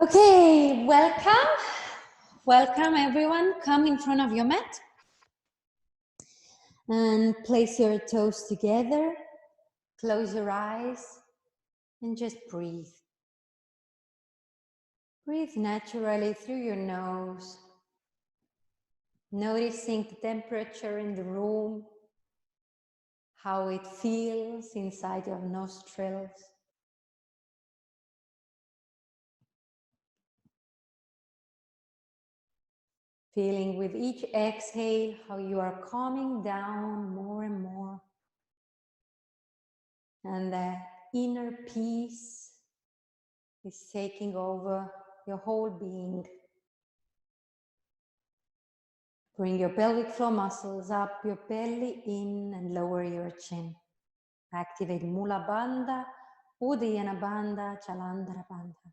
Okay, welcome. Welcome everyone. Come in front of your mat and place your toes together. Close your eyes and just breathe. Breathe naturally through your nose, noticing the temperature in the room, how it feels inside your nostrils. Feeling with each exhale how you are calming down more and more. And the inner peace is taking over your whole being. Bring your pelvic floor muscles up your belly in and lower your chin. Activate Mula Bandha, Uddiyana Bandha, Jalandhara Bandha.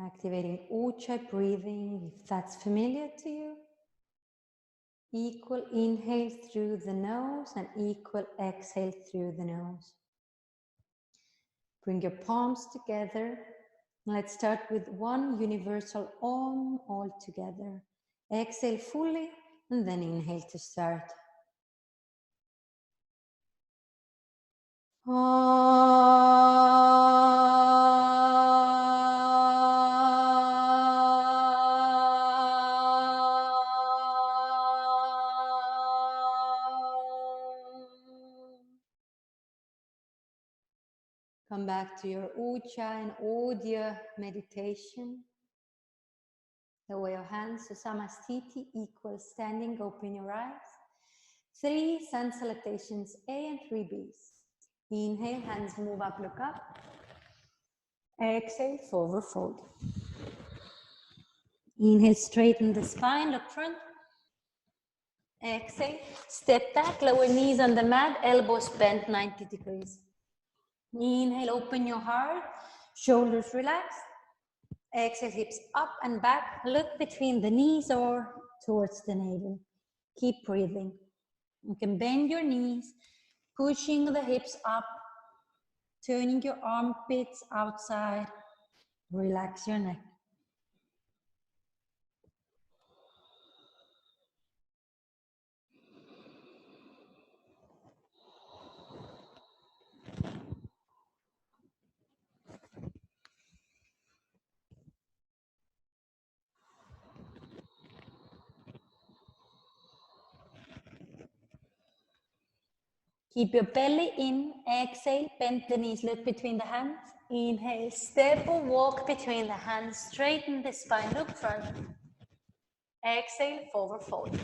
Activating Ujjayi breathing, if that's familiar to you. Equal inhale through the nose and equal exhale through the nose. Bring your palms together. Let's start with one universal Om all together. Exhale fully and then inhale to start. Come back to your Ujjayi and Odya meditation. Lower your hands to Samastiti, equal standing, open your eyes. 3 sun salutations, A and 3 Bs. Inhale, hands move up, look up. Exhale, forward fold. Inhale, straighten the spine, look front. Exhale, step back, lower knees on the mat, elbows bent 90 degrees. Inhale, open your heart, shoulders relaxed. Exhale, hips up and back, look between the knees or towards the navel. Keep breathing. You can bend your knees, pushing the hips up, turning your armpits outside. Relax your neck. Keep your belly in. Exhale, bend the knees, look between the hands. Inhale, step or walk between the hands, straighten the spine, look front. Exhale, forward fold.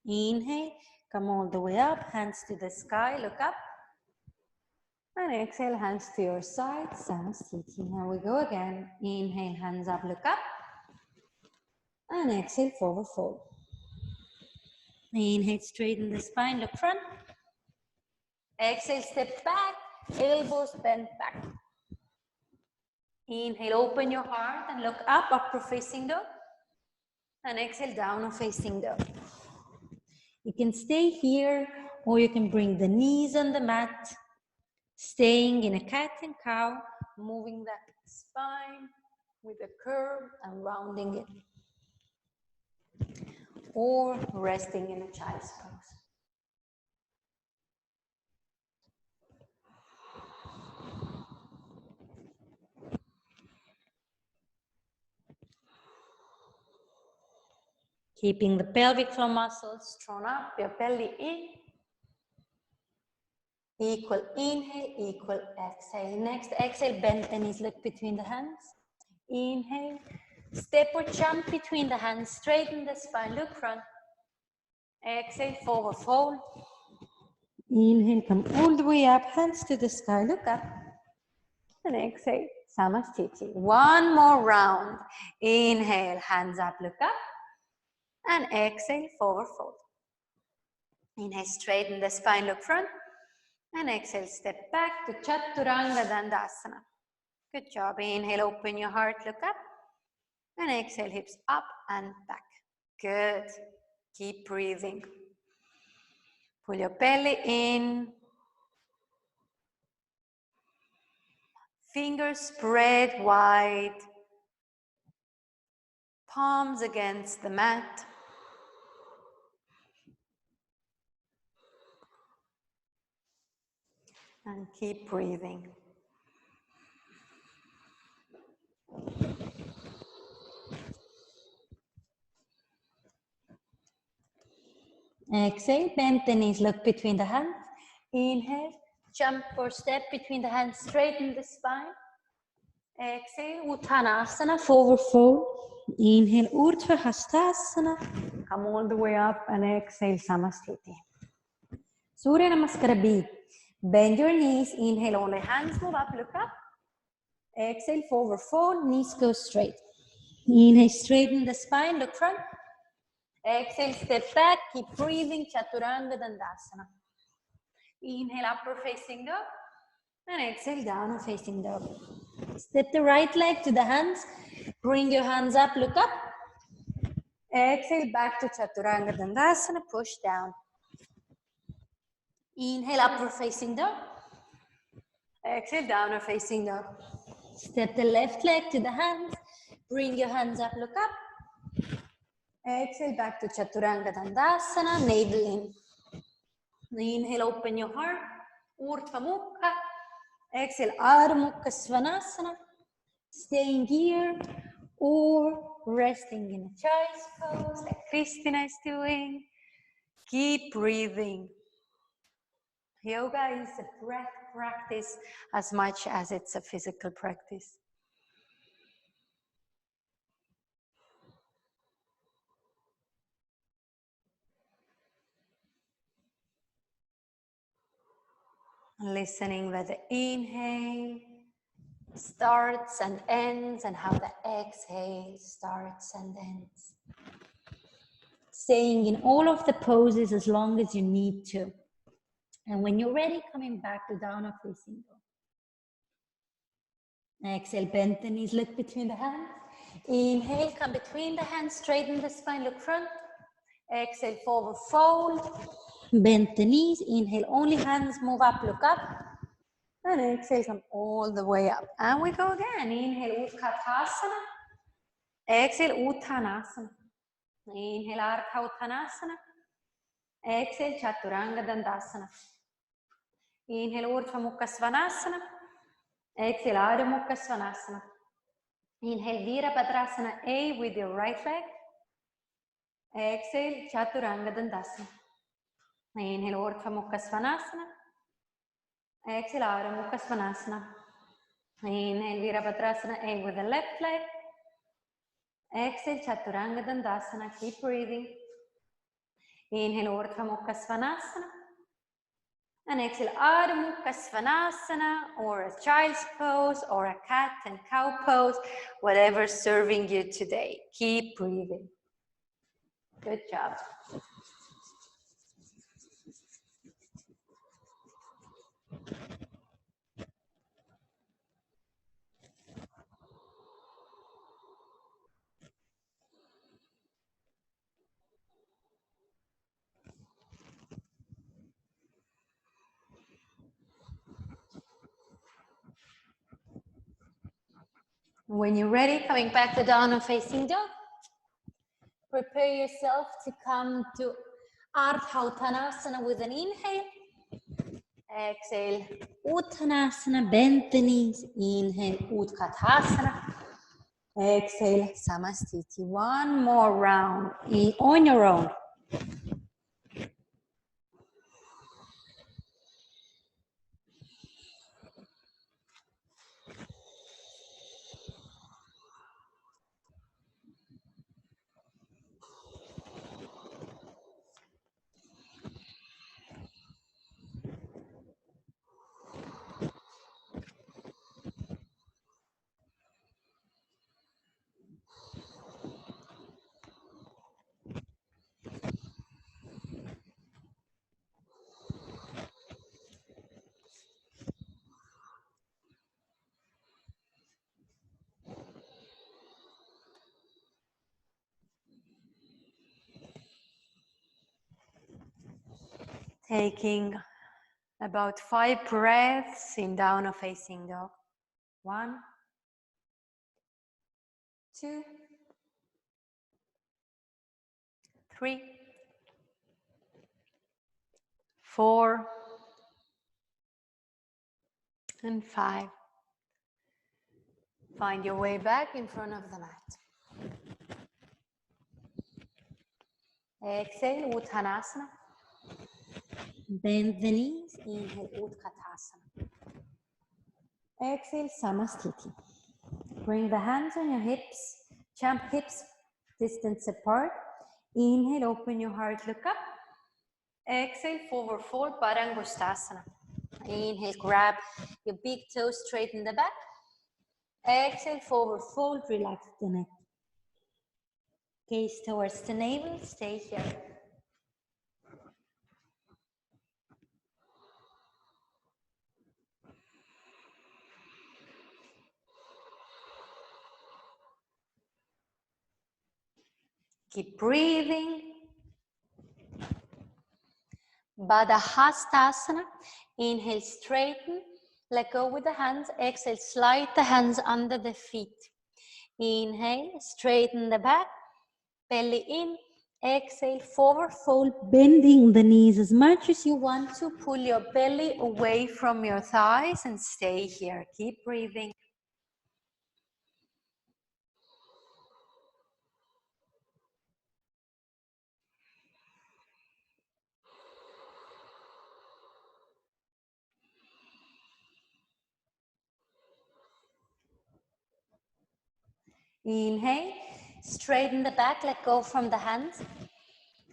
Inhale, come all the way up, hands to the sky, look up. And exhale, hands to your side, Samastiti. Now we go again. Inhale, hands up, look up. And exhale, forward fold. Inhale, straighten the spine, look front. Exhale, step back, elbows bent back. Inhale, open your heart and look up, upward facing dog. And exhale, downward facing dog. You can stay here or you can bring the knees on the mat, staying in a cat and cow, moving that spine with a curve and rounding it. Or resting in a child's pose. Keeping the pelvic floor muscles drawn up, your belly in. Equal inhale, equal exhale. Next exhale, bend the knees, look between the hands. Inhale, step or jump between the hands, straighten the spine, look front. Exhale, forward fold. Inhale, come all the way up, hands to the sky, look up. And exhale, Samastiti. One more round. Inhale, hands up, look up. And exhale, forward fold. Inhale, straighten the spine, look front. And exhale, step back to Chaturanga Dandasana. Good job. Inhale, open your heart, look up. And exhale, hips up and back. Good. Keep breathing. Pull your belly in. Fingers spread wide. Palms against the mat. And keep breathing. Exhale, bend the knees, look between the hands. Inhale, jump or step between the hands, straighten the spine. Exhale, Uttanasana, forward fold. Inhale, Urdhva Hastasana. Come all the way up and exhale, Samasthiti. Surya Namaskara B. Bend your knees. Inhale, only hands move up, look up. Exhale, forward fold, knees go straight. Inhale, straighten the spine, look front. Exhale, step back, keep breathing, Chaturanga Dandasana. Inhale, upward facing dog. And exhale, downward facing dog. Step the right leg to the hands. Bring your hands up, look up. Exhale, back to Chaturanga Dandasana, push down. Inhale, upward facing dog. Exhale, downward facing dog. Step the left leg to the hands. Bring your hands up, look up. Exhale, back to Chaturanga Dandasana, navel in. Inhale, open your heart. Urdhva Mukha. Exhale, Adho Mukha Svanasana. Staying here or resting in a child's pose like Christina is doing. Keep breathing. Yoga is a breath practice as much as it's a physical practice. Listening where the inhale starts and ends and how the exhale starts and ends. Staying in all of the poses as long as you need to. And when you're ready, coming back to downward facing dog. Exhale, bend the knees, look between the hands. Inhale, come between the hands, straighten the spine, look front. Exhale, forward fold. Bend the knees. Inhale, only hands move up, look up. And exhale, come all the way up. And we go again. Inhale, Katasana. Exhale, Uttanasana. Inhale, Ardha Uttanasana. Exhale, Chaturanga Dandasana. Inhale, Urdhva Mukha Svanasana. Exhale, Adho Mukha Svanasana. Inhale, Virabhadrasana A with your right leg. Exhale, Chaturanga Dandasana. Inhale, Urdhva Mukha Svanasana. Exhale, Adho Mukha Svanasana. Inhale, Virabhadrasana A with the left leg. Exhale, Chaturanga Dandasana. Keep breathing. Inhale, Urdhva Mukha Svanasana. And exhale, Adho Mukha Svanasana, or a child's pose, or a cat and cow pose, whatever's serving you today. Keep breathing. Good job. When you're ready, coming back to downward facing dog, prepare yourself to come to Ardha Uttanasana with an inhale. Exhale, Uttanasana, bend the knees. Inhale, Utkatasana. Exhale, Samasthiti. One more round on your own. Taking about 5 breaths in downward facing dog. 1, 2, 3, 4, and 5. Find your way back in front of the mat. Exhale, Uttanasana. Bend the knees. Inhale, Utkatasana. Exhale, Samasthiti. Bring the hands on your hips. Jump hips distance apart. Inhale, open your heart, look up. Exhale, forward fold, Parangustasana. Inhale, grab your big toes straight in the back. Exhale, forward fold, relax the neck. Gaze towards the navel, stay here. Keep breathing. Baddhastasana. Inhale, straighten. Let go with the hands. Exhale, slide the hands under the feet. Inhale, straighten the back. Belly in. Exhale, forward fold, bending the knees as much as you want to. Pull your belly away from your thighs and stay here. Keep breathing. Inhale, straighten the back, let go from the hands.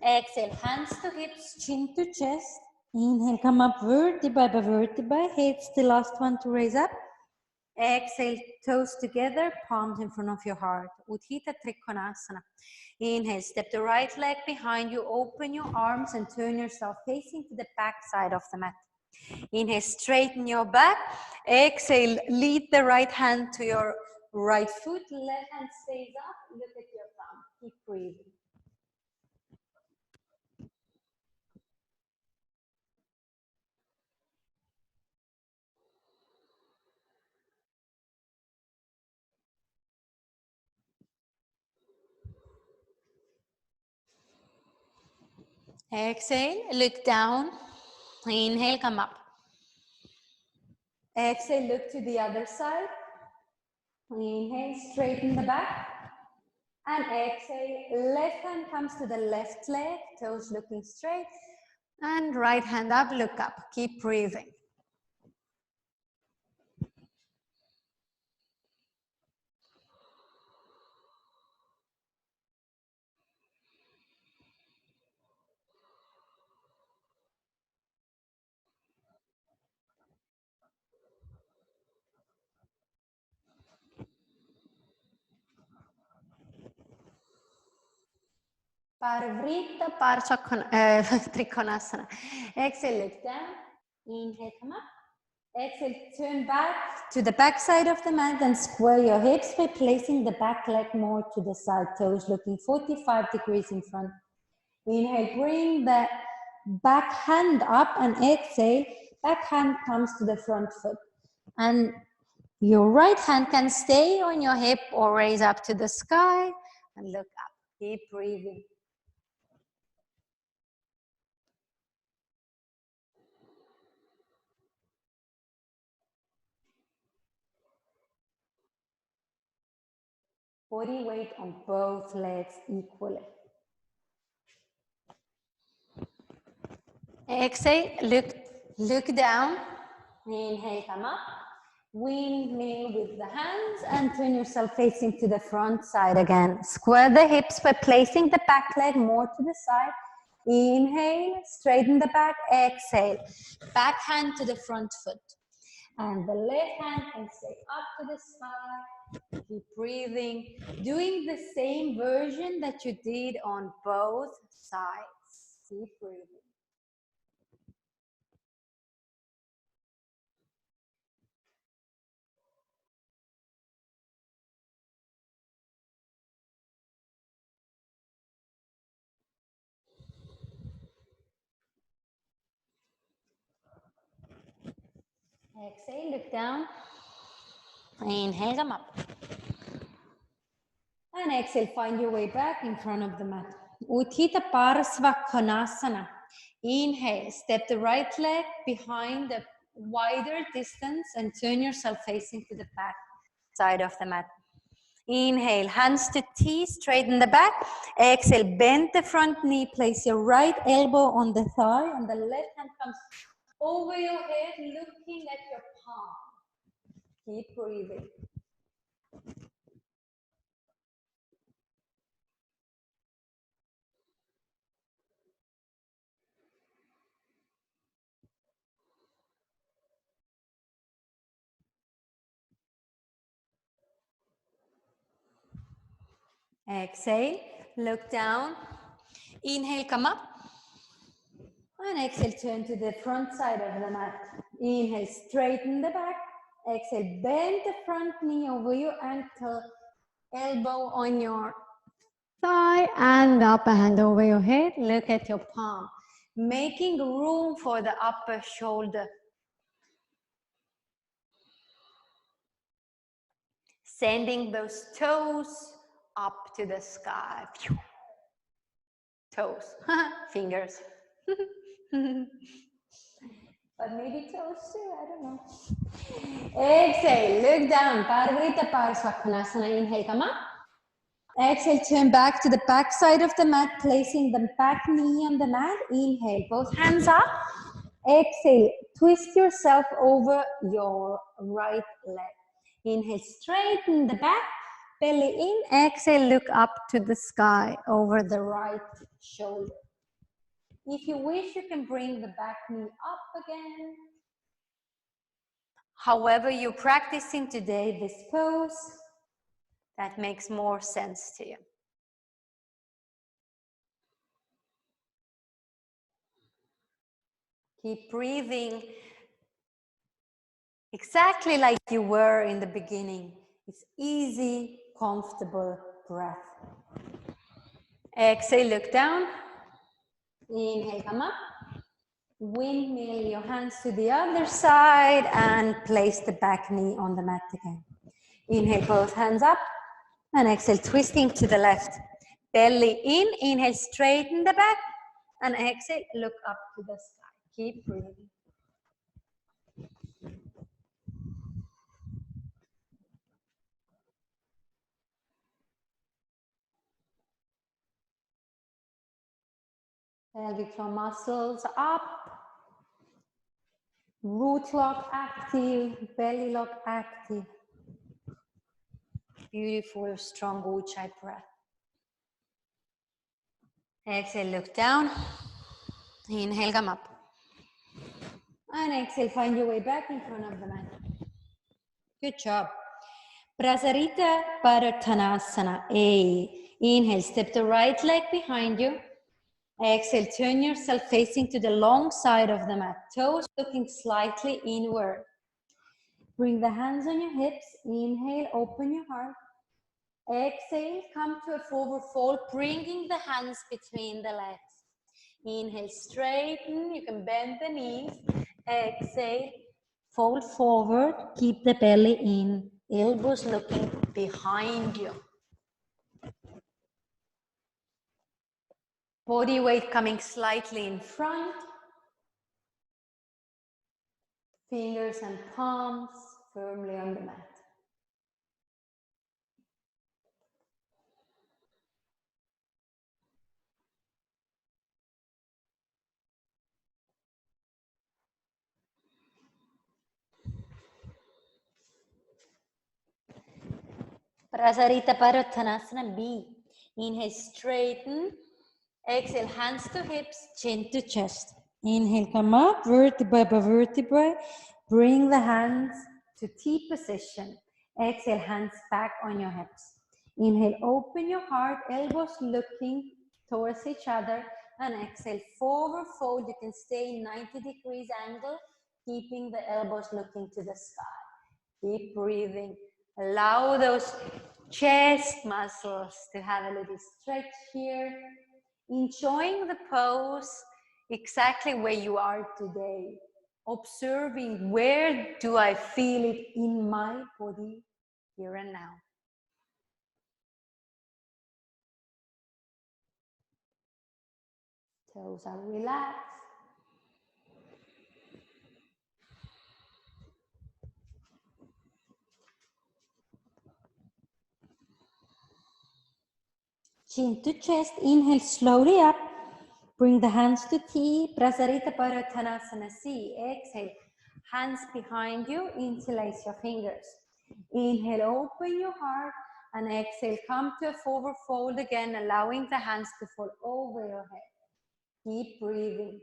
Exhale, hands to hips, chin to chest. Inhale, come up vertebra by vertebra. Head's the last one to raise up. Exhale, toes together, palms in front of your heart. Utthita Trikonasana. Inhale, step the right leg behind you, open your arms and turn yourself facing to the back side of the mat. Inhale, straighten your back. Exhale, lead the right hand to your right foot. Left hand stays up. Look at your thumb. Keep breathing. Exhale, look down. Inhale, come up. Exhale, look to the other side. Inhale, straighten the back. And exhale, left hand comes to the left leg, toes looking straight. And right hand up, look up. Keep breathing. Parvrita Trikonasana. Exhale, look down. Inhale, come up. Exhale, turn back to the back side of the mat and square your hips by placing the back leg more to the side, toes looking 45 degrees in front. Inhale, bring the back hand up and exhale, back hand comes to the front foot. And your right hand can stay on your hip or raise up to the sky and look up. Keep breathing. Body weight on both legs equally. Exhale, look down. Inhale, come up. Windmill with the hands and turn yourself facing to the front side again. Square the hips by placing the back leg more to the side. Inhale, straighten the back. Exhale, back hand to the front foot. And the left hand can stay up to the sky. Keep breathing. Doing the same version that you did on both sides. Keep breathing. Exhale, look down. Inhale, come up. And exhale, find your way back in front of the mat. Uttita Parsva Konasana. Inhale, step the right leg behind the wider distance and turn yourself facing to the back side of the mat. Inhale, hands to T, straighten the back. Exhale, bend the front knee, place your right elbow on the thigh and the left hand comes over your head, looking at your palm. Keep breathing. Exhale, look down. Inhale, come up. And exhale, turn to the front side of the mat. Inhale, straighten the back. Exhale, bend the front knee over your ankle, elbow on your thigh and upper hand over your head. Look at your palm, making room for the upper shoulder. Sending those toes up to the sky. Toes, fingers. But maybe toes too, I don't know. Exhale, look down. Parvarita Parsvakonasana. Inhale, come up. Exhale, turn back to the back side of the mat, placing the back knee on the mat. Inhale, both hands up. Exhale, twist yourself over your right leg. Inhale, straighten the back, belly in. Exhale, look up to the sky over the right shoulder. If you wish, you can bring the back knee up again. However you're practicing today this pose, that makes more sense to you. Keep breathing exactly like you were in the beginning. It's easy, comfortable breath. Exhale, look down. Inhale, come up. Windmill your hands to the other side and place the back knee on the mat again. Inhale, both hands up. And exhale, twisting to the left. Belly in. Inhale, straighten the back. And exhale, look up to the sky. Keep breathing. Pelvic floor muscles up. Root lock active. Belly lock active. Beautiful, strong Ujjayi breath. Exhale, look down. Inhale, come up. And exhale, find your way back in front of the mat. Good job. Prasarita Matanasana. A. Inhale, step the right leg behind you. Exhale, turn yourself facing to the long side of the mat. Toes looking slightly inward. Bring the hands on your hips. Inhale, open your heart. Exhale, come to a forward fold, bringing the hands between the legs. Inhale, straighten. You can bend the knees. Exhale, fold forward. Keep the belly in. Elbows looking behind you. Body weight coming slightly in front. Fingers and palms firmly on the mat. Prasarita Matanasana B. Inhale, straighten. Exhale, hands to hips, chin to chest. Inhale, come up, vertebra by vertebra. Bring the hands to T position. Exhale, hands back on your hips. Inhale, open your heart, elbows looking towards each other. And exhale, forward fold. You can stay in 90 degrees angle, keeping the elbows looking to the sky. Keep breathing. Allow those chest muscles to have a little stretch here. Enjoying the pose exactly where you are today. Observing where do I feel it in my body. here and now. Toes are relaxed. Chin to chest, inhale slowly up. Bring the hands to T, Prasarita Matanasana C. Exhale, hands behind you, interlace your fingers. Inhale, open your heart, and exhale, come to a forward fold again, allowing the hands to fall over your head. Keep breathing.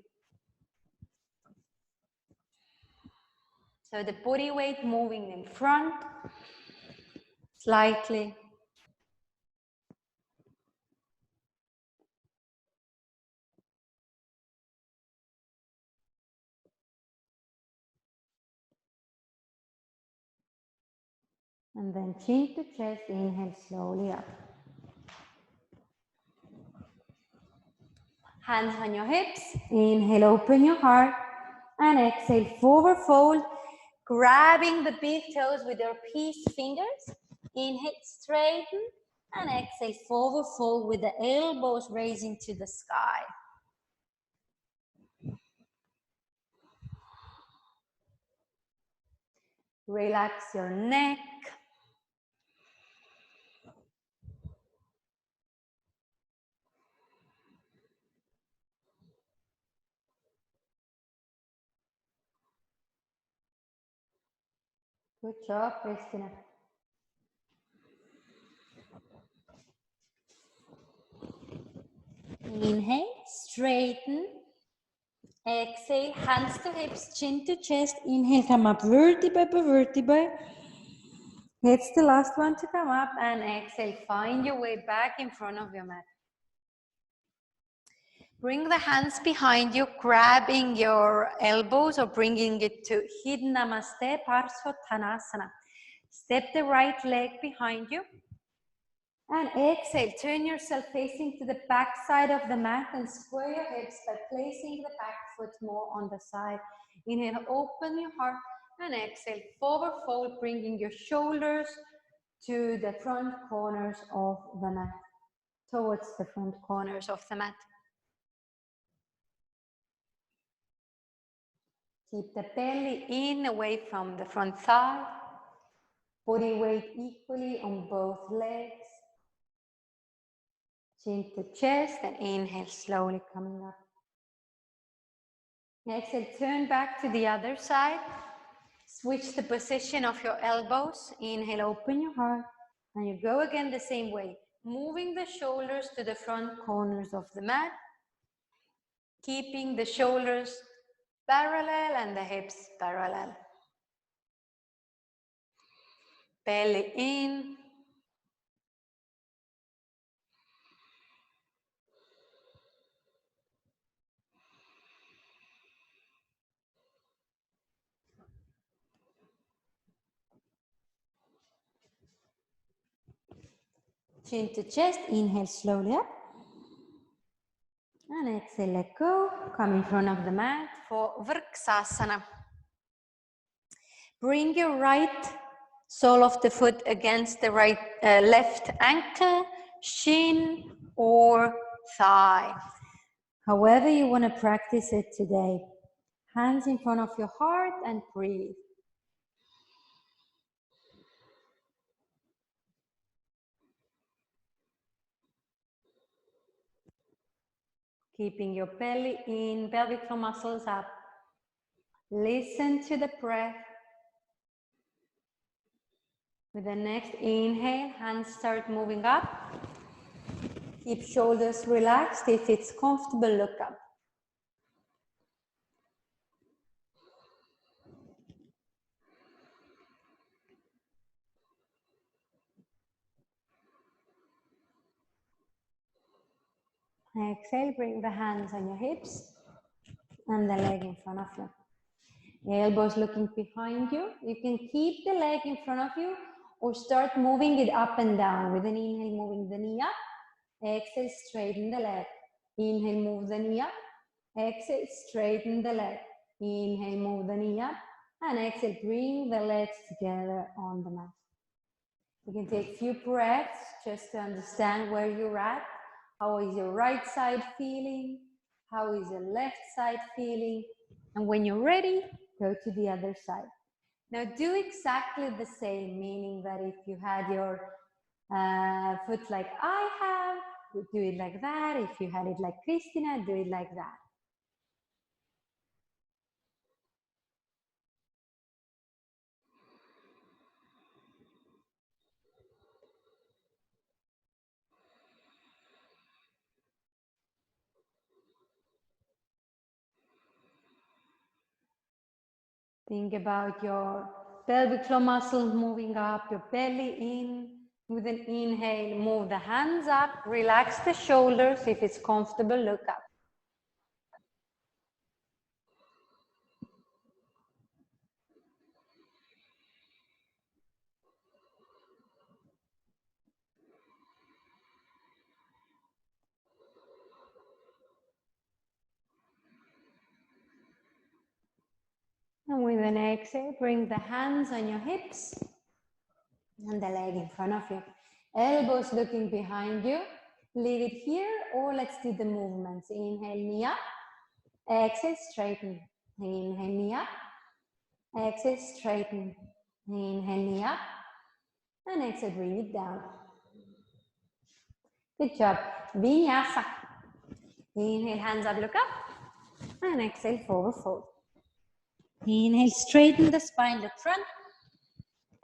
So the body weight moving in front, slightly. And then chin to chest, inhale slowly up. Hands on your hips, inhale, open your heart, and exhale, forward fold, grabbing the big toes with your peace fingers. Inhale, straighten, and exhale, forward fold with the elbows raising to the sky. Relax your neck. Good job, Christina. Inhale, straighten. Exhale, hands to hips, chin to chest. Inhale, come up vertebra by vertebra. It's the last one to come up, and exhale, find your way back in front of your mat. Bring the hands behind you, grabbing your elbows or bringing it to Hidden Namaste, Parsvottanasana. Step the right leg behind you. And exhale, turn yourself facing to the back side of the mat and square your hips by placing the back foot more on the side. Inhale, open your heart, and exhale, forward fold, bringing your shoulders to the front corners of the mat, towards the front corners of the mat. Keep the belly in, away from the front thigh. Body weight equally on both legs. Chin to chest, and inhale, slowly coming up. Exhale, turn back to the other side. Switch the position of your elbows. Inhale, open your heart. And you go again the same way, moving the shoulders to the front corners of the mat. Keeping the shoulders parallel and the hips parallel. Belly in. Chin to chest, inhale slowly up. And exhale, let go. Come in front of the mat for Vrksasana. Bring your right sole of the foot against the left ankle, shin, or thigh. However you want to practice it today. Hands in front of your heart and breathe. Keeping your belly in, pelvic floor muscles up. Listen to the breath. With the next inhale, hands start moving up. Keep shoulders relaxed. If it's comfortable, look up. Exhale, bring the hands on your hips and the leg in front of you. Elbows looking behind you. You can keep the leg in front of you or start moving it up and down. With an inhale, moving the knee up. Exhale, straighten the leg. Inhale, move the knee up. Exhale, straighten the leg. Inhale, move the knee up. And exhale, bring the legs together on the mat. You can take a few breaths just to understand where you're at. How is your right side feeling? How is your left side feeling? And when you're ready, go to the other side. Now do exactly the same, meaning that if you had your foot like I have, do it like that. If you had it like Christina, do it like that. Think about your pelvic floor muscles moving up, your belly in. With an inhale, move the hands up, relax the shoulders. If it's comfortable, look up. And with an exhale, bring the hands on your hips and the leg in front of you. Elbows looking behind you. Leave it here, or let's do the movements. Inhale, knee up. Exhale, straighten. Inhale, knee up. Exhale, straighten. Inhale, knee up. And exhale, bring it down. Good job. Vinyasa. Inhale, hands up, look up. And exhale, forward fold. Inhale, straighten the spine, look front.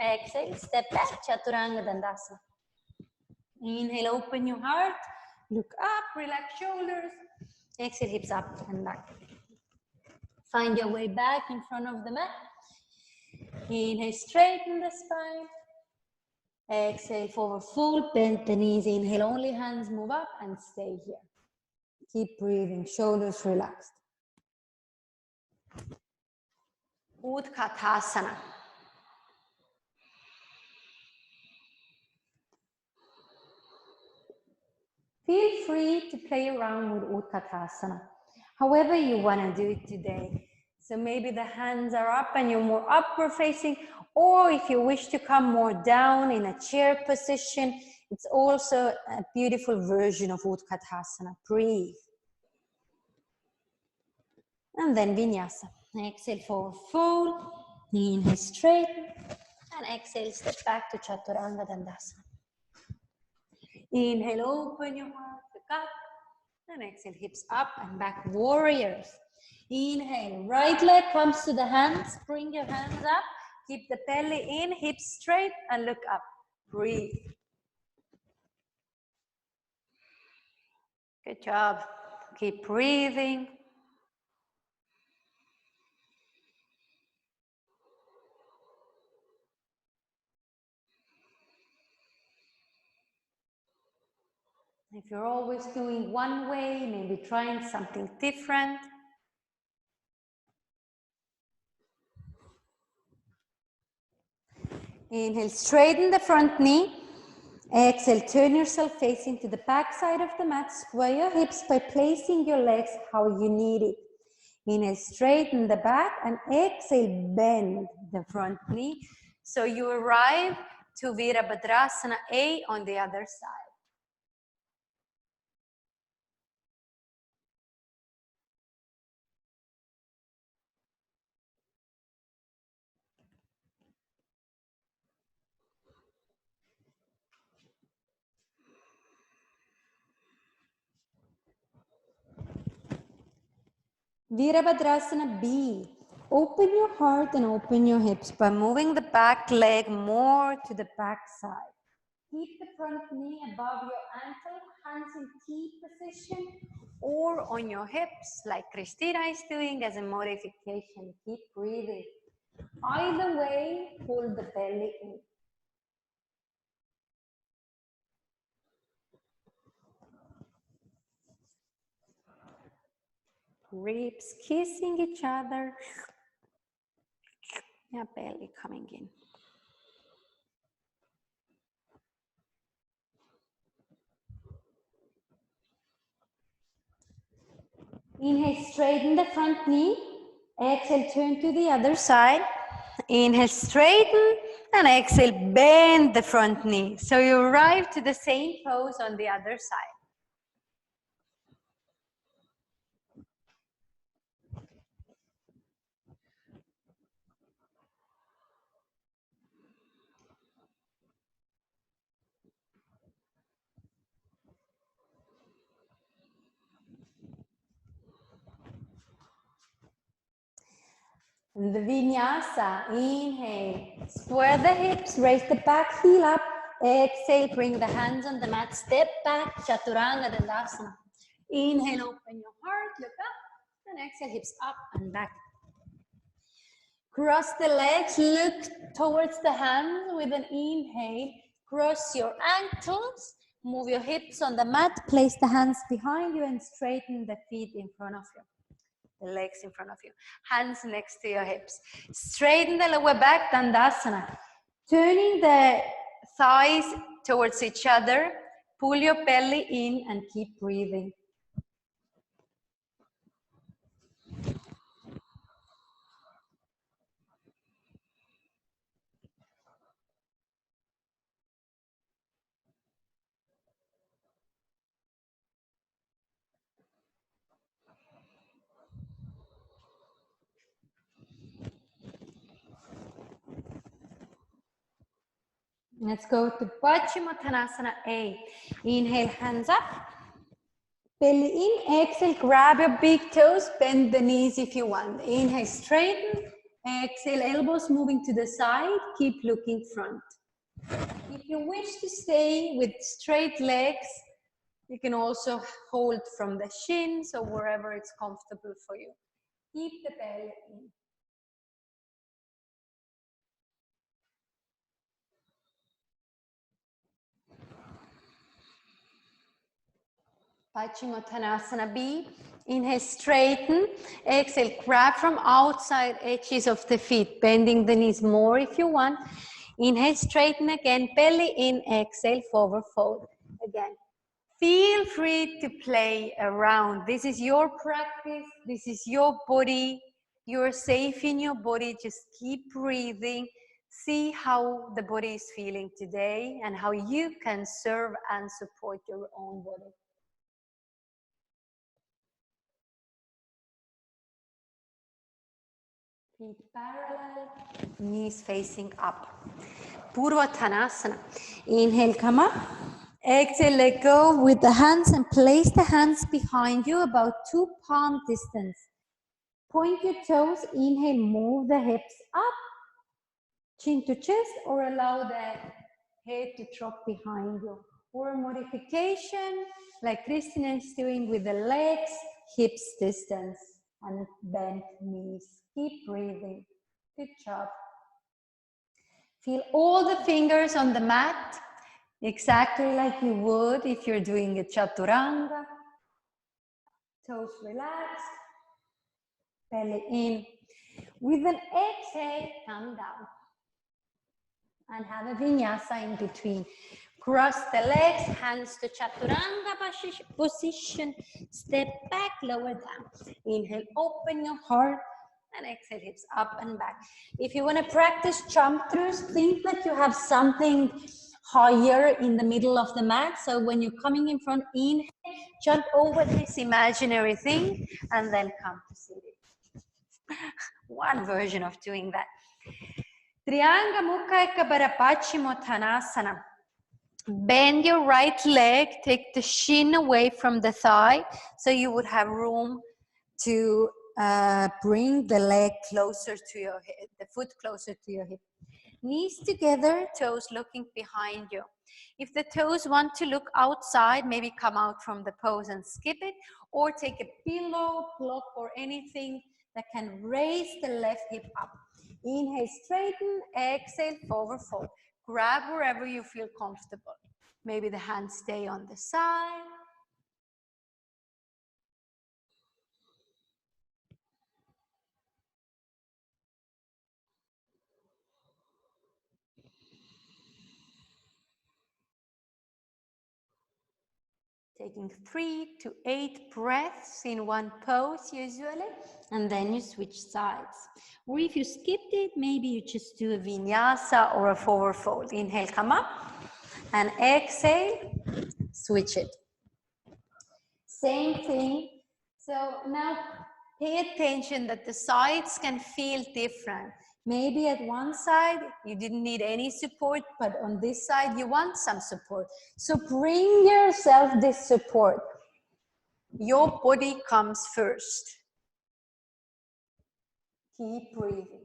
Exhale, step back, Chaturanga Dandasana. Inhale, open your heart. Look up, relax shoulders. Exhale, hips up and back. Find your way back in front of the mat. Inhale, straighten the spine. Exhale, forward fold, bend the knees. Inhale, only hands move up and stay here. Keep breathing, shoulders relaxed. Katasana. Feel free to play around with Katasana, however you want to do it today. So maybe the hands are up and you're more upward facing, or if you wish to come more down in a chair position, it's also a beautiful version of Katasana. Breathe. And then Vinyasa. Exhale, forward fold. Inhale, straighten. And exhale, step back to Chaturanga Dandasana. Inhale, open your heart, look up. And exhale, hips up and back, warriors. Inhale, right leg comes to the hands. Bring your hands up. Keep the belly in, hips straight, and look up. Breathe. Good job. Keep breathing. If you're always doing one way, maybe trying something different. Inhale, straighten the front knee. Exhale, turn yourself facing to the back side of the mat. Square your hips by placing your legs how you need it. Inhale, straighten the back, and exhale, bend the front knee. So you arrive to Virabhadrasana A on the other side. Virabhadrasana B. Open your heart and open your hips by moving the back leg more to the back side. Keep the front knee above your ankle, hands in T position, or on your hips like Christina is doing as a modification. Keep breathing. Either way, hold the belly in. Ribs kissing each other. Yeah, belly coming in. Inhale, straighten the front knee. Exhale, turn to the other side. Inhale, straighten, and exhale, bend the front knee. So you arrive to the same pose on the other side. The vinyasa, inhale, square the hips, raise the back heel up, exhale, bring the hands on the mat, step back, chaturanga dandasana. Inhale, open your heart, look up, and exhale, hips up and back. Cross the legs, look towards the hands with an inhale, cross your ankles, move your hips on the mat, place the hands behind you and straighten the feet in front of you. The legs in front of you, hands next to your hips. Straighten the lower back, Dandasana. Turning the thighs towards each other, pull your belly in and keep breathing. Let's go to Bachi Matanasana A. Inhale, hands up. Belly in, exhale, grab your big toes, bend the knees if you want. Inhale, straighten. Exhale, elbows moving to the side, keep looking front. If you wish to stay with straight legs, you can also hold from the shins or wherever it's comfortable for you. Keep the belly in. Bachi Matanasana B. Inhale, straighten. Exhale, grab from outside edges of the feet, bending the knees more if you want. Inhale, straighten again, belly in, exhale, forward fold. Again. Feel free to play around. This is your practice. This is your body. You're safe in your body. Just keep breathing. See how the body is feeling today and how you can serve and support your own body. Feet parallel, knees facing up. Purvattanasana. Inhale, come up. Exhale, let go with the hands and place the hands behind you about 2 palm distance. Point your toes. Inhale, move the hips up, chin to chest, or allow the head to drop behind you. Or a modification like Christina is doing with the legs, hips distance, and bent knees. Keep breathing. Good job. Feel all the fingers on the mat, exactly like you would if you're doing a chaturanga. Toes relaxed, belly in. With an exhale, come down. And have a vinyasa in between. Cross the legs, hands to chaturanga position. Step back, lower down. Inhale, open your heart. And exhale, hips up and back. If you want to practice jump throughs, think that you have something higher in the middle of the mat. So when you're coming in front, inhale, jump over this imaginary thing, and then come to seated. One version of doing that. Trianga Mukha Ekabara Bachi Matanasana. Bend your right leg, take the shin away from the thigh, so you would have room to bring the leg closer to your hip, the foot closer to your hip. Knees together, toes looking behind you. If the toes want to look outside, maybe come out from the pose and skip it, or take a pillow, block, or anything that can raise the left hip up. Inhale, straighten, exhale, forward fold. Grab wherever you feel comfortable. Maybe the hands stay on the side. Taking 3 to 8 breaths in one pose usually, and then you switch sides. Or if you skipped it, maybe you just do a vinyasa or a forward fold. Inhale, come up, and exhale, switch it. Same thing. So now pay attention that the sides can feel different. Maybe at one side you didn't need any support, but on this side you want some support. So bring yourself this support. Your body comes first. Keep breathing.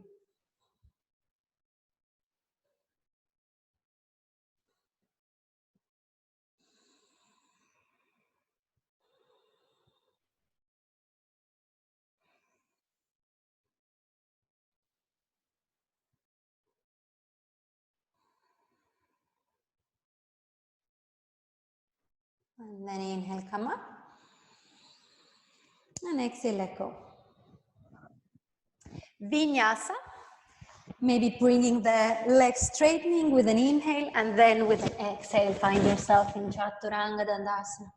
And then inhale, come up. And exhale, let go. Vinyasa. Maybe bringing the legs straightening with an inhale, and then with an exhale, find yourself in Chaturanga Dandasana.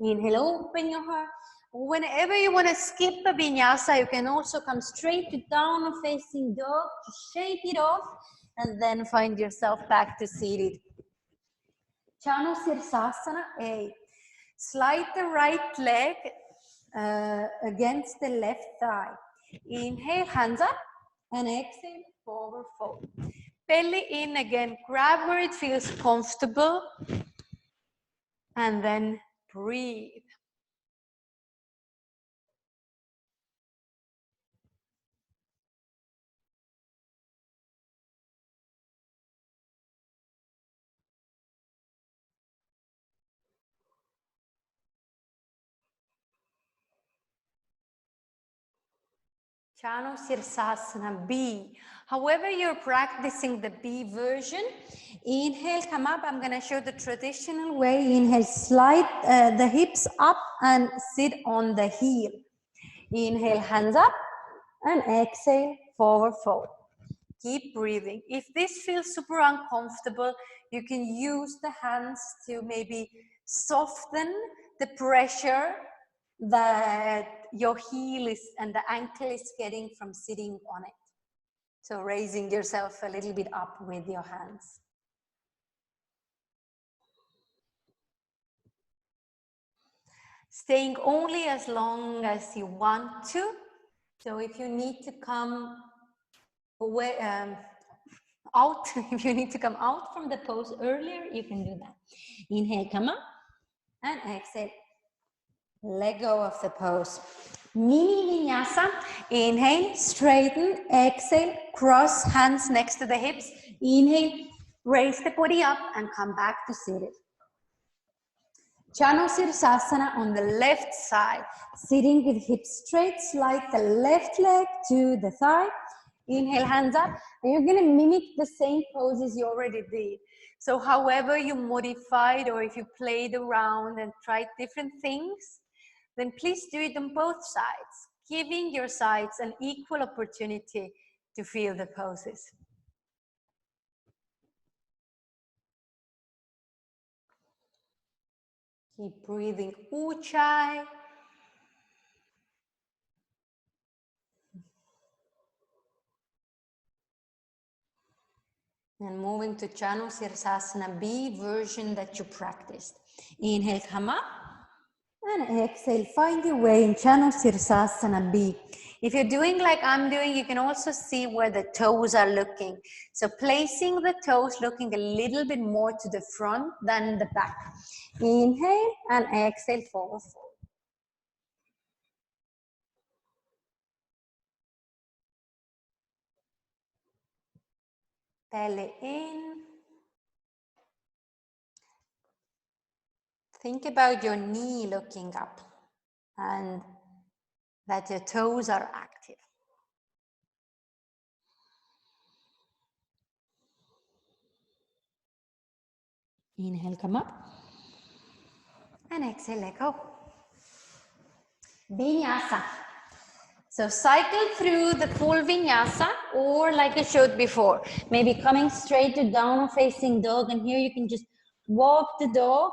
Inhale, open your heart. Whenever you want to skip a vinyasa, you can also come straight to down facing dog, to shake it off, and then find yourself back to seated. Sirsasana, 8. Slide the right leg against the left thigh. Inhale, hands up, and exhale, forward fold. Belly in again, grab where it feels comfortable, and then breathe. Sirsasana, B. However you're practicing the B version, inhale, come up. I'm going to show the traditional way. Inhale, slide the hips up and sit on the heel. Inhale, hands up, and exhale, forward fold. Keep breathing. If this feels super uncomfortable, you can use the hands to maybe soften the pressure that your heel is and the ankle is getting from sitting on it. So raising yourself a little bit up with your hands. Staying only as long as you want to. So if you need to come away, out, if you need to come out from the pose earlier, you can do that. Inhale, come up, and exhale. Let go of the pose. Mini vinyasa. Inhale, straighten, exhale, cross hands next to the hips. Inhale, raise the body up and come back to seated. Sirsasana on the left side. Sitting with hips straight, slide the left leg to the thigh. Inhale, hands up. And you're going to mimic the same poses you already did. So however you modified, or if you played around and tried different things, then please do it on both sides, giving your sides an equal opportunity to feel the poses. Keep breathing, Ujjayi. And moving to Sirsasana B version that you practiced. Inhale, come up. And exhale, find your way in Sirsasana B. If you're doing like I'm doing, you can also see where the toes are looking. So placing the toes looking a little bit more to the front than the back. Inhale and exhale, forward fold. Belly in. Think about your knee looking up and that your toes are active. Inhale, come up. And exhale, let go. Vinyasa. So cycle through the full vinyasa, or like I showed before, maybe coming straight to down facing dog, and here you can just walk the dog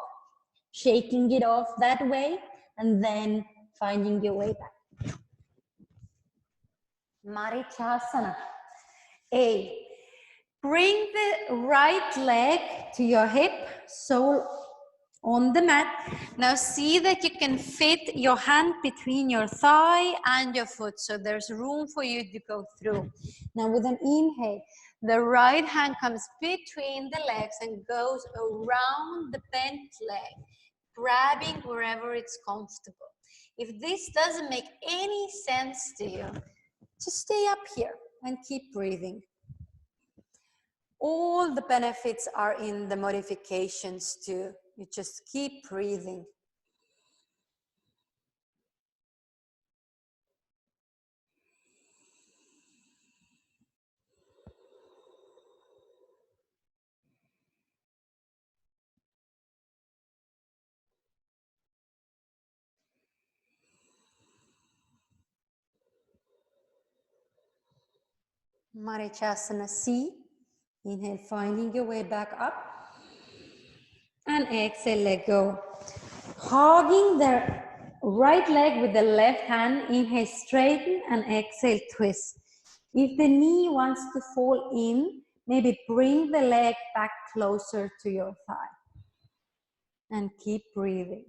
shaking it off that way, and then finding your way back. Marichasana. A. Bring the right leg to your hip, sole on the mat. Now see that you can fit your hand between your thigh and your foot, so there's room for you to go through. Now with an inhale, the right hand comes between the legs and goes around the bent leg, grabbing wherever it's comfortable. If this doesn't make any sense to you, just stay up here and keep breathing. All the benefits are in the modifications too. You just keep breathing. Marichasana C. Inhale, finding your way back up. And exhale, let go. Hogging the right leg with the left hand. Inhale, straighten, and exhale, twist. If the knee wants to fall in, maybe bring the leg back closer to your thigh. And keep breathing.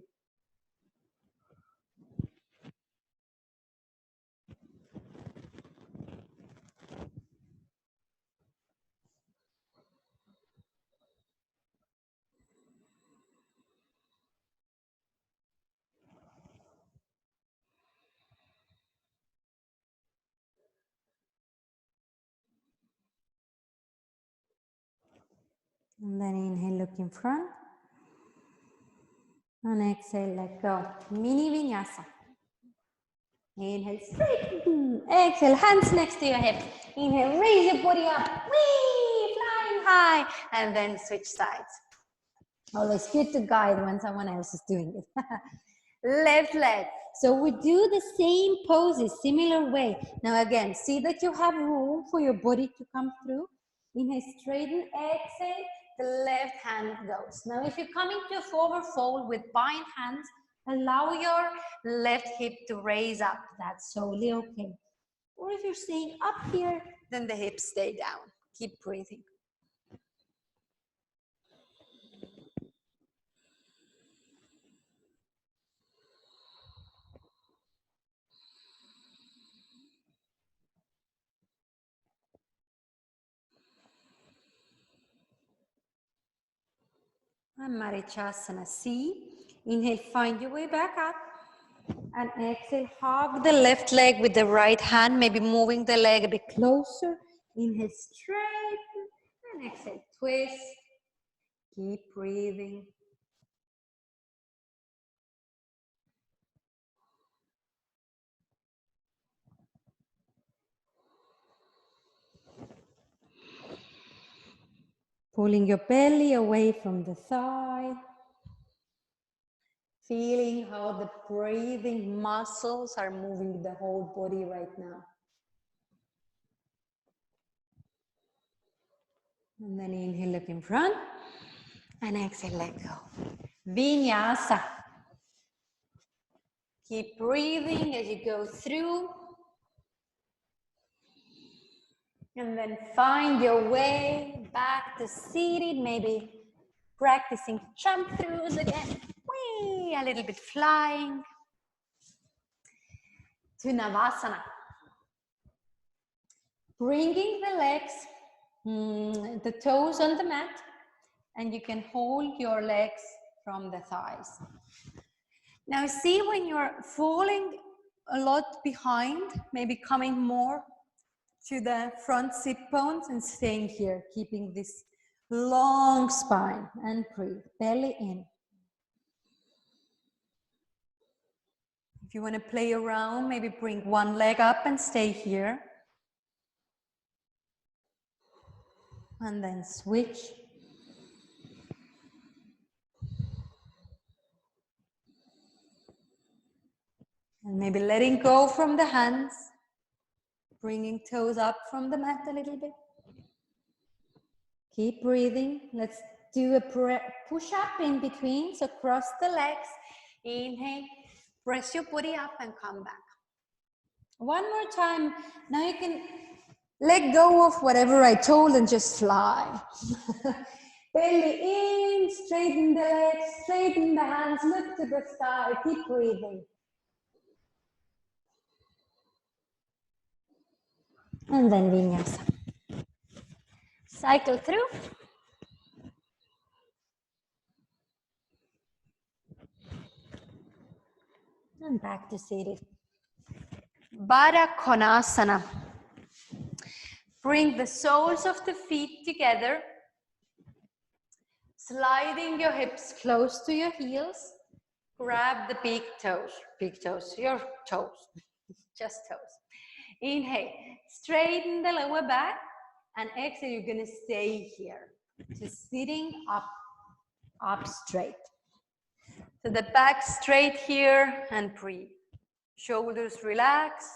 And then inhale, look in front. And exhale, let go. Mini vinyasa. Inhale, straighten. Exhale, hands next to your hip. Inhale, raise your body up. Whee, flying high. And then switch sides. Always good to guide when someone else is doing it. Left leg. So we do the same poses, similar way. Now again, see that you have room for your body to come through. Inhale, straighten, exhale, the left hand goes. Now if you come into a forward fold with bind hands, allow your left hip to raise up. That's totally okay. Or if you're staying up here, then the hips stay down. Keep breathing. And Marichasana C. Inhale, find your way back up. And exhale, hug the left leg with the right hand, maybe moving the leg a bit closer. Inhale, straighten. And exhale, twist. Keep breathing. Pulling your belly away from the thigh. Feeling how the breathing muscles are moving the whole body right now. And then inhale, look in front. And exhale, let go. Vinyasa. Keep breathing as you go through. And then find your way back to seated, maybe practicing jump throughs again. Whee, a little bit flying. To Navasana. Bringing the legs, the toes on the mat, and you can hold your legs from the thighs. Now see when you're falling a lot behind, maybe coming more to the front sit bones and staying here, keeping this long spine, and breathe, belly in. If you want to play around, maybe bring one leg up and stay here. And then switch. And maybe letting go from the hands, bringing toes up from the mat a little bit. Keep breathing. Let's do a push-up in between, so cross the legs. Inhale, press your body up and come back. One more time. Now you can let go of whatever I told and just fly. Belly in, straighten the legs, straighten the hands, look to the sky, keep breathing. And then vinyasa. Cycle through. And back to seated. Bachi Matanasana. Bring the soles of the feet together. Sliding your hips close to your heels. Grab the big toes, your toes, just toes. Inhale, straighten the lower back, and exhale, you're gonna stay here. Just sitting up straight. So the back straight here and breathe. Shoulders relaxed.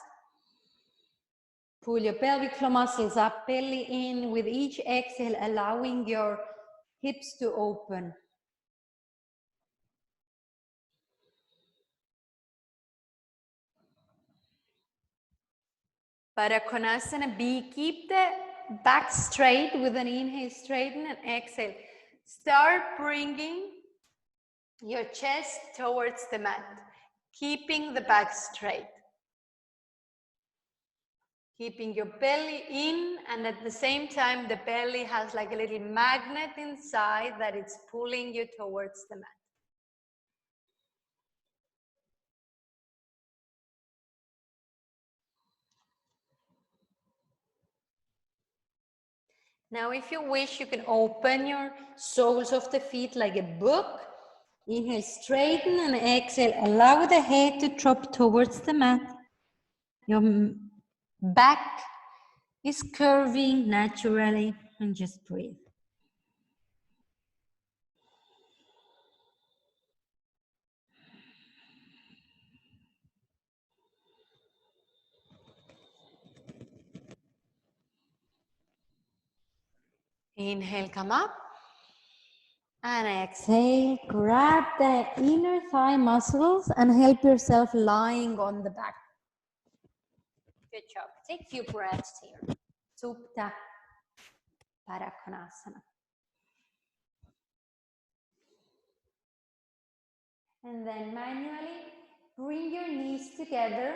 Pull your pelvic floor muscles up, belly in. With each exhale, allowing your hips to open. Bachi Matanasana, keep the back straight with an inhale, straighten, and exhale. Start bringing your chest towards the mat, keeping the back straight. Keeping your belly in, and at the same time, the belly has like a little magnet inside that it's pulling you towards the mat. Now, if you wish, you can open your soles of the feet like a book. Inhale, straighten, and exhale. Allow the head to drop towards the mat. Your back is curving naturally, and just breathe. Inhale, come up. And exhale, grab the inner thigh muscles and help yourself lying on the back. Good job. Take a few breaths here. Supta Parakonasana. And then manually bring your knees together.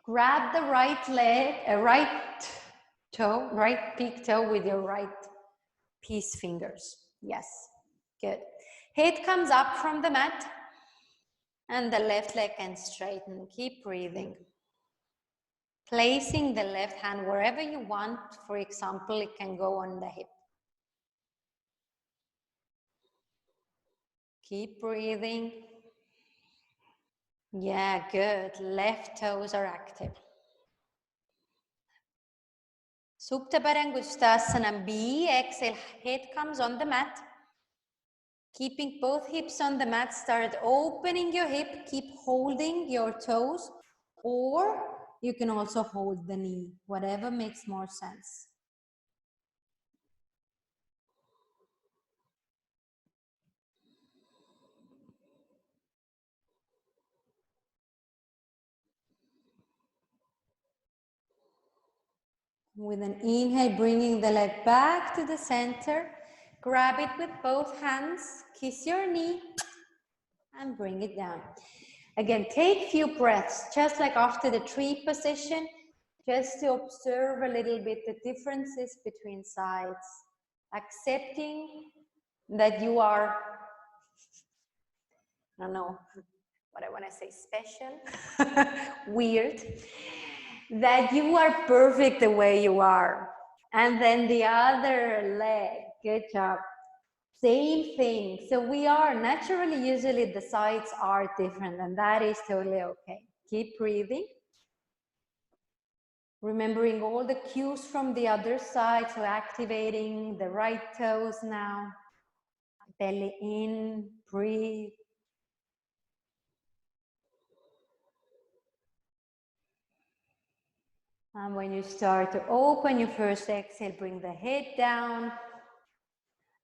Grab the right leg, right big toe with your right peace fingers. Yes, good. Head comes up from the mat and the left leg can straighten. Keep breathing. Placing the left hand wherever you want. For example, it can go on the hip. Keep breathing. Yeah, good. Left toes are active. Supta Parangusthasana B. Exhale, head comes on the mat. Keeping both hips on the mat, start opening your hip. Keep holding your toes, or you can also hold the knee, whatever makes more sense. With an inhale, bringing the leg back to the center. Grab it with both hands, kiss your knee, and bring it down. Again, take a few breaths, just like after the tree position, just to observe a little bit the differences between sides. Accepting that you are, I don't know what I want to say, special, weird, that you are perfect the way you are. And then the other leg, good job. Same thing. So we are naturally, usually the sides are different, and that is totally okay. Keep breathing. Remembering all the cues from the other side, so activating the right toes now. Belly in, breathe. And when you start to open your first exhale, bring the head down.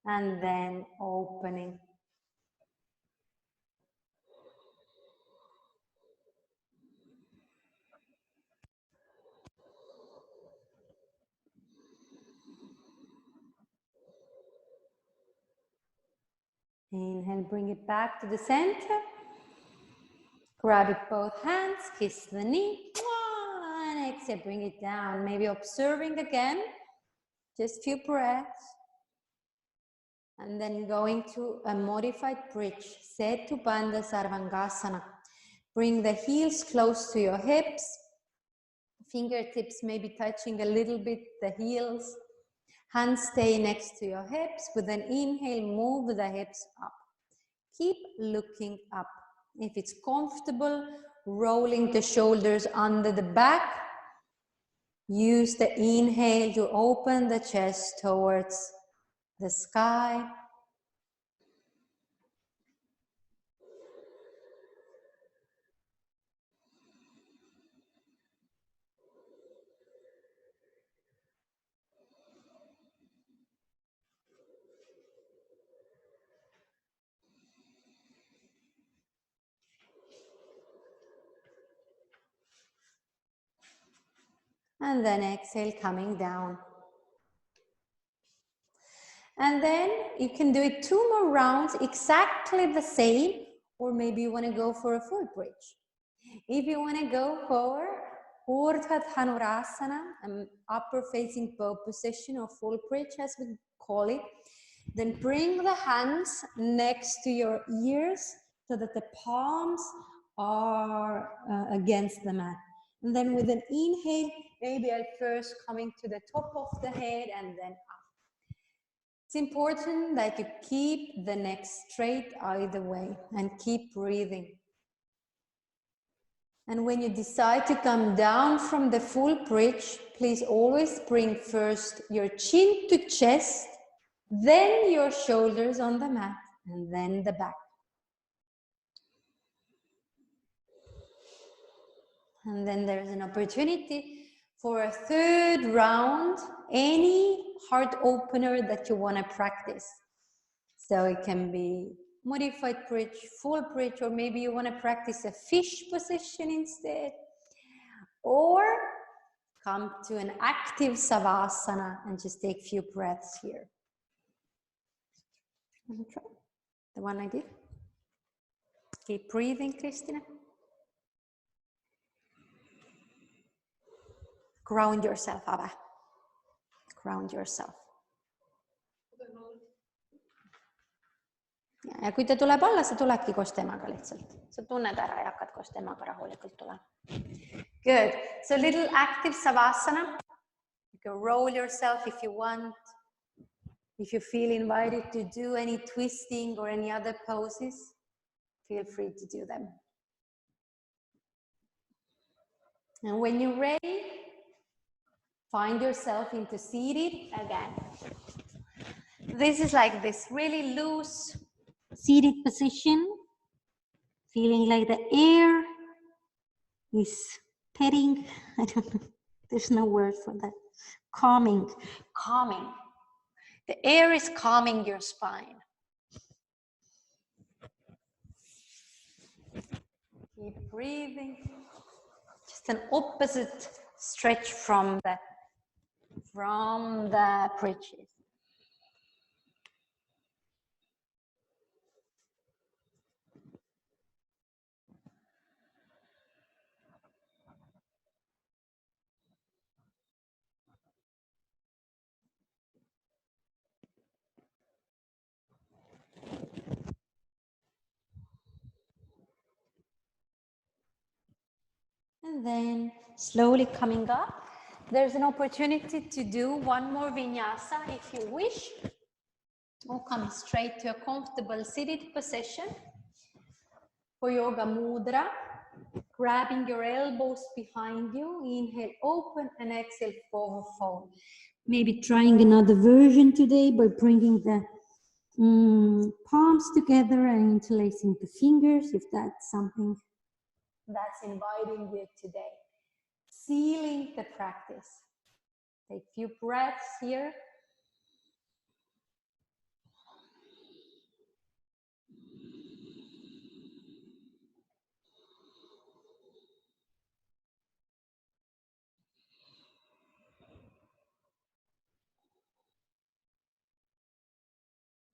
and then opening. Inhale, bring it back to the center. Grab it both hands, kiss the knee. And exhale, bring it down. Maybe observing again. Just a few breaths. And then going to a modified bridge. Setu Panda Sarvangasana. Bring the heels close to your hips. Fingertips maybe touching a little bit the heels. Hands stay next to your hips. With an inhale, move the hips up. Keep looking up. If it's comfortable, rolling the shoulders under the back. Use the inhale to open the chest towards the sky. And then exhale, coming down. And then you can do it 2 more rounds, exactly the same, or maybe you want to go for a full bridge. If you want to go for Urdhva Dhanurasana, an upper facing bow position or full bridge as we call it, then bring the hands next to your ears so that the palms are against the mat. And then with an inhale, maybe at first coming to the top of the head and then up. It's important that you keep the neck straight either way and keep breathing. And when you decide to come down from the full bridge, please always bring first your chin to chest, then your shoulders on the mat, and then the back. And then there's an opportunity for a 3rd round, any heart opener that you want to practice. So it can be modified bridge, full bridge, or maybe you want to practice a fish position instead. Or come to an active Savasana and just take a few breaths here. Try the one I did. Keep breathing, Kristina. Ground yourself, Abba. Ground yourself. Ja kui ta tuleb alla, sa tuledki koos temaga lihtsalt. Sa tunned ära ja hakkad koos temaga rahulikult tulema. Good. So little active Savasana. You can roll yourself if you want. If you feel invited to do any twisting or any other poses, feel free to do them. And when you're ready, find yourself into seated again. This is like this really loose seated position, feeling like the air is petting. I don't know, there's no word for that. Calming. The air is calming your spine. Keep breathing. Just an opposite stretch from the bridges. And then slowly coming up, there's an opportunity to do 1 more vinyasa if you wish. Or come straight to a comfortable seated position. For Yoga Mudra, grabbing your elbows behind you, inhale, open, and exhale, forward fold. Maybe trying another version today by bringing the palms together and interlacing the fingers, if that's something that's inviting you today. Sealing the practice. Take a few breaths here.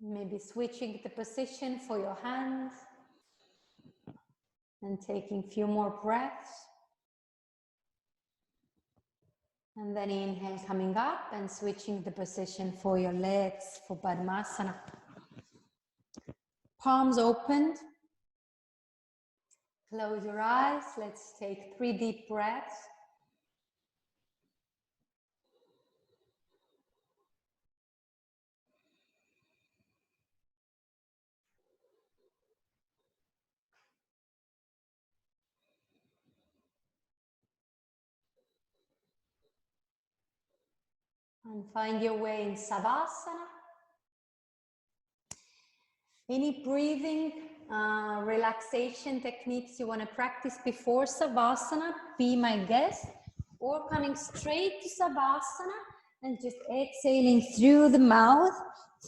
Maybe switching the position for your hands and taking a few more breaths. And then inhale, coming up and switching the position for your legs for Padmasana. Palms opened. Close your eyes. Let's take 3 deep breaths. And find your way in Savasana. Any breathing relaxation techniques you want to practice before Savasana, be my guest. Or coming straight to Savasana and just exhaling through the mouth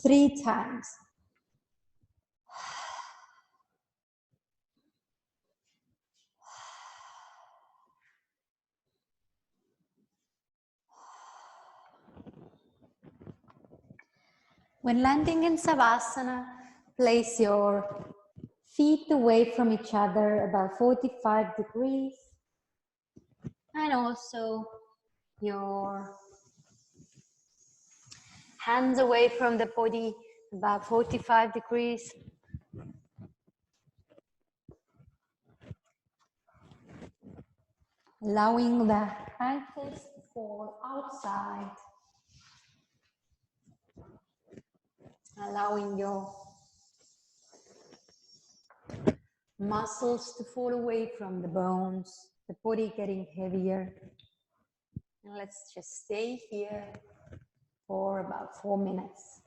3 times. When landing in Savasana, place your feet away from each other about 45 degrees. And also your hands away from the body about 45 degrees. Allowing the ankles to fall outside. Allowing your muscles to fall away from the bones, the body getting heavier. And let's just stay here for about 4 minutes.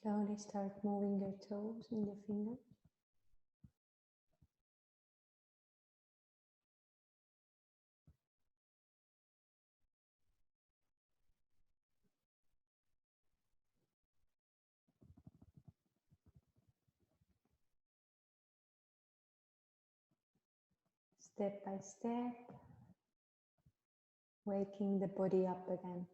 Slowly start moving your toes and your fingers. Step by step, waking the body up again.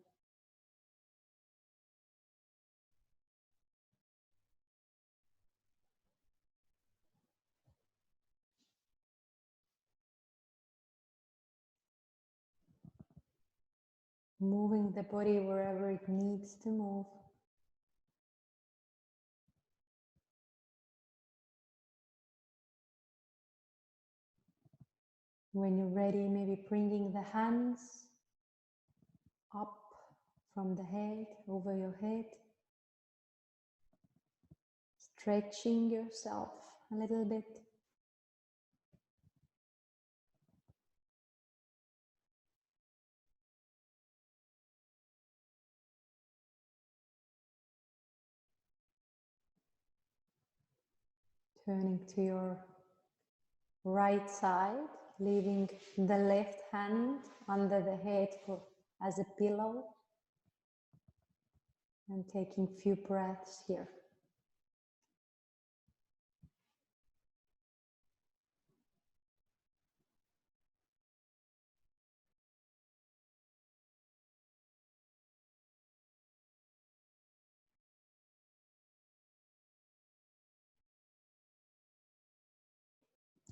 Moving the body wherever it needs to move. When you're ready, maybe bringing the hands up from the head, over your head. Stretching yourself a little bit. Turning to your right side, leaving the left hand under the head as a pillow. And taking a few breaths here.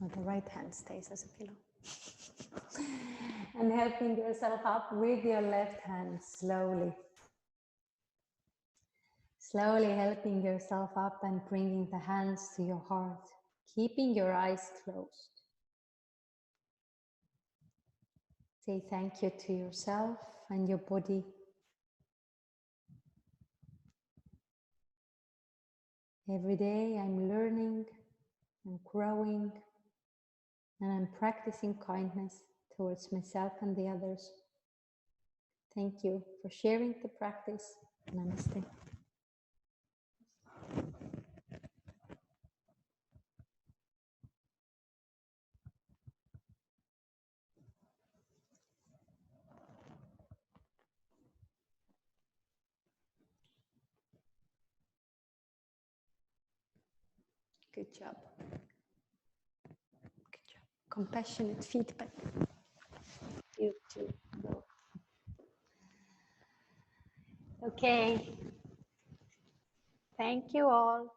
The right hand stays as a pillow. And helping yourself up with your left hand slowly. Slowly helping yourself up and bringing the hands to your heart, keeping your eyes closed. Say thank you to yourself and your body. Every day I'm learning, I'm growing, and I'm practicing kindness towards myself and the others. Thank you for sharing the practice. Namaste. Good job. Good job. Compassionate feedback. You too. Go. Okay. Thank you all.